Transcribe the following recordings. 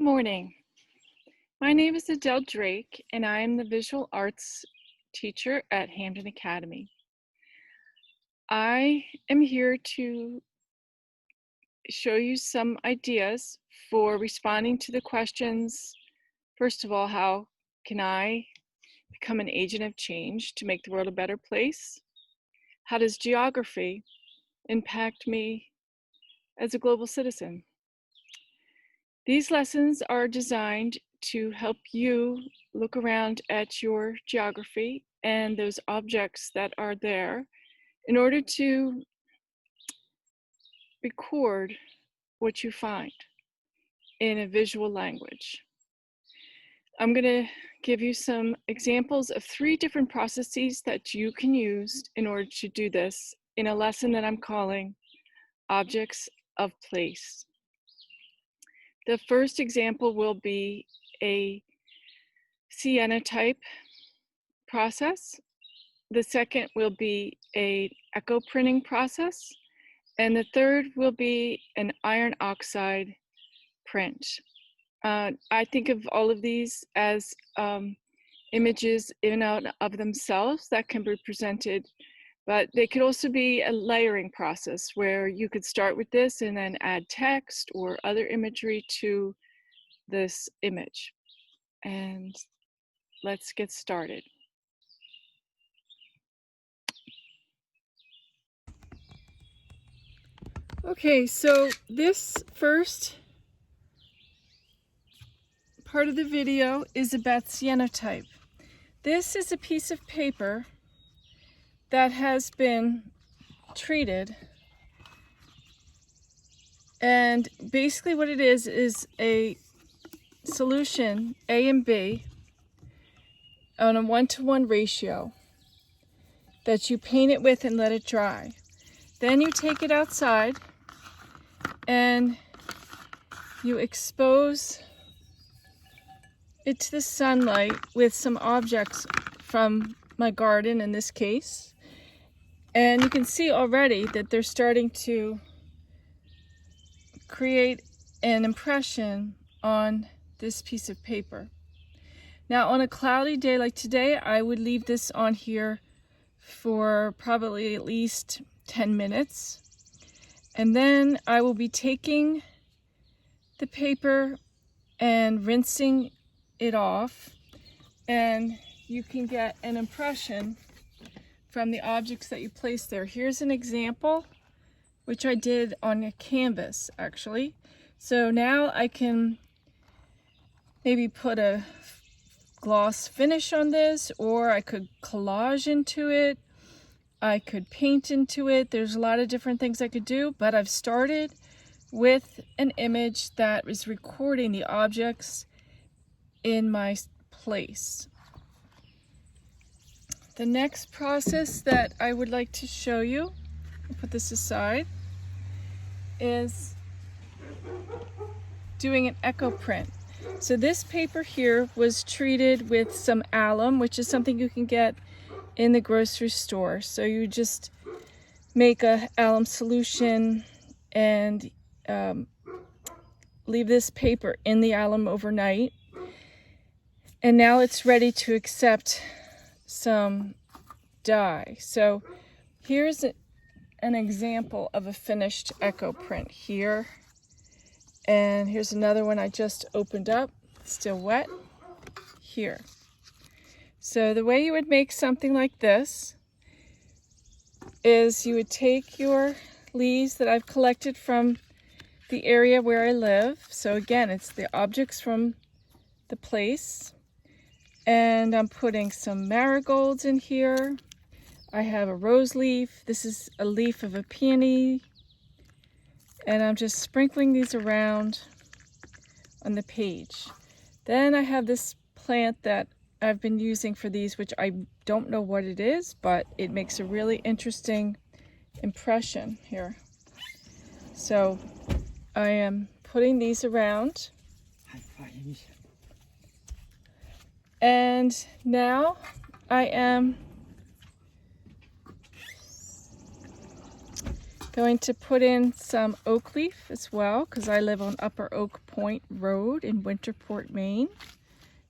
morning. My name is Adele Drake, and I am the visual arts teacher at Hamden Academy. I am here to show you some ideas for responding to the questions. First of all, how can I become an agent of change to make the world a better place? How does geography impact me as a global citizen? These lessons are designed to help you look around at your geography and those objects that are there in order to record what you find in a visual language. I'm going to give you some examples of 3 different processes that you can use in order to do this in a lesson that I'm calling Objects of Place. The first example will be a Sienna type process. The second will be an echo printing process. And the third will be an iron oxide print. I think of all of these as images in and out of themselves that can be presented, but they could also be a layering process where you could start with this and then add text or other imagery to this image. And let's get started. Okay, so this first part of the video is about Sienna type. This is a piece of paper that has been treated, and basically what it is a solution A and B on a 1-to-1 ratio that you paint it with and let it dry. Then you take it outside and you expose it to the sunlight with some objects from my garden in this case. And you can see already that they're starting to create an impression on this piece of paper. Now on a cloudy day like today, I would leave this on here for probably at least 10 minutes. And then I will be taking the paper and rinsing it off, and you can get an impression from the objects that you place there. Here's an example, which I did on a canvas actually. So now I can maybe put a gloss finish on this, or I could collage into it, I could paint into it. There's a lot of different things I could do, but I've started with an image that is recording the objects in my place. The next process that I would like to show you, I'll put this aside, is doing an echo print. So this paper here was treated with some alum, which is something you can get in the grocery store. So you just make a alum solution and leave this paper in the alum overnight. And now it's ready to accept some dye. So here's an example of a finished echo print here. And here's another one I just opened up, still wet, here. So the way you would make something like this is you would take your leaves that I've collected from the area where I live. So again, it's the objects from the place. And I'm putting some marigolds in here. I have a rose leaf. This is a leaf of a peony. And I'm just sprinkling these around on the page. Then I have this plant that I've been using for these, which I don't know what it is, but it makes a really interesting impression here. So I am putting these around. And now I am Going to put in some oak leaf as well, because I live on Upper Oak Point Road in Winterport, Maine.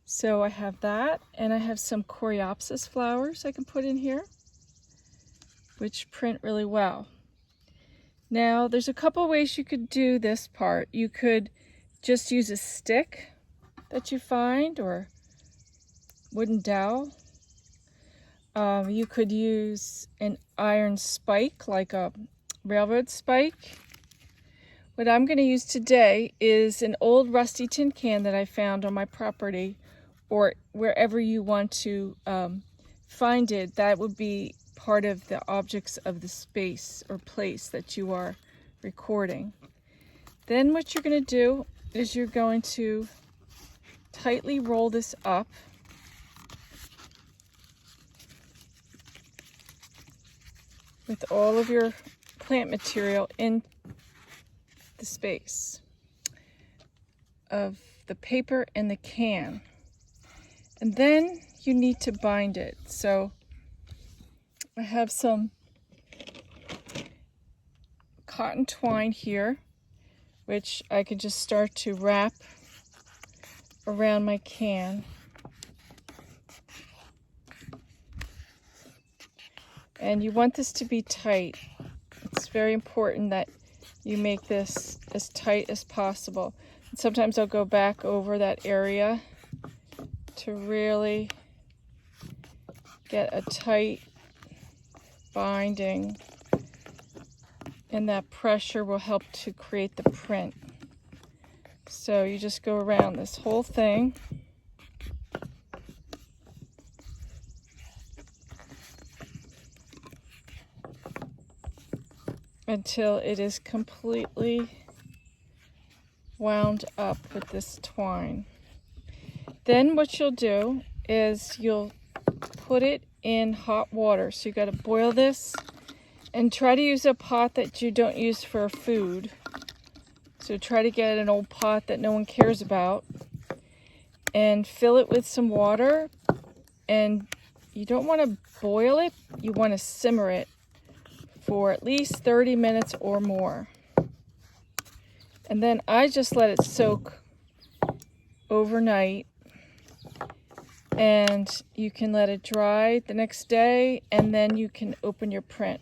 So I have that, and I have some coreopsis flowers I can put in here, which print really well. Now, there's a couple ways you could do this part. You could just use a stick that you find, or wooden dowel. You could use an iron spike, like a railroad spike. What I'm going to use today is an old rusty tin can that I found on my property, or wherever you want to find it. That would be part of the objects of the space or place that you are recording. Then what you're going to do is you're going to tightly roll this up with all of your plant material in the space of the paper and the can. And then you need to bind it. So I have some cotton twine here, which I could just start to wrap around my can. And you want this to be tight. It's very important that you make this as tight as possible. And sometimes I'll go back over that area to really get a tight binding, and that pressure will help to create the print. So you just go around this whole thing until it is completely wound up with this twine. Then what you'll do is you'll put it in hot water. So you got to boil this, and try to use a pot that you don't use for food. So try to get an old pot that no one cares about and fill it with some water. And you don't want to boil it, you want to simmer it for at least 30 minutes or more. And then I just let it soak overnight, and you can let it dry the next day, and then you can open your print.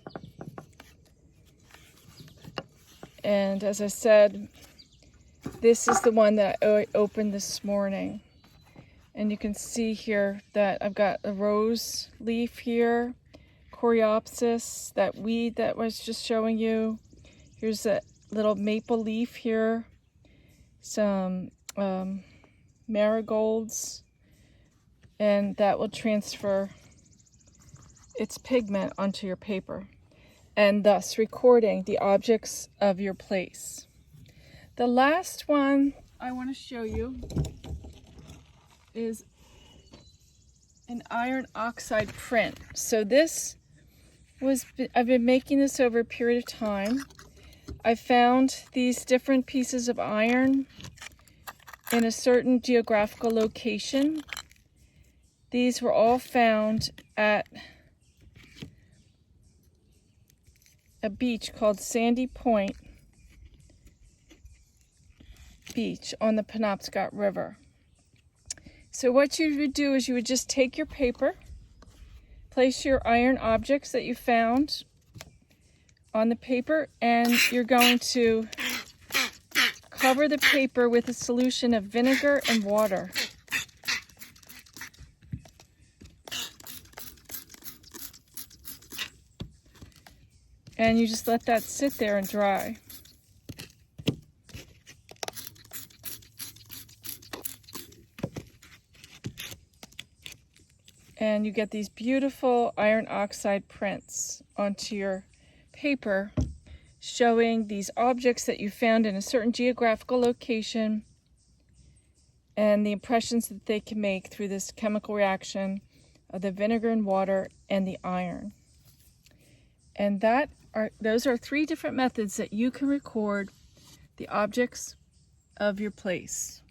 And as I said, this is the one that I opened this morning. And you can see here that I've got a rose leaf here, coreopsis, that weed that I was just showing you. Here's a little maple leaf here, some marigolds, and that will transfer its pigment onto your paper, and thus recording the objects of your place. The last one I want to show you is an iron oxide print. So this was, I've been making this over a period of time. I found these different pieces of iron in a certain geographical location. These were all found at a beach called Sandy Point Beach on the Penobscot River. So what you would do is you would just take your paper, place your iron objects that you found on the paper, and you're going to cover the paper with a solution of vinegar and water. And you just let that sit there and dry. And you get these beautiful iron oxide prints onto your paper, showing these objects that you found in a certain geographical location and the impressions that they can make through this chemical reaction of the vinegar and water and the iron. And those are 3 different methods that you can record the objects of your place.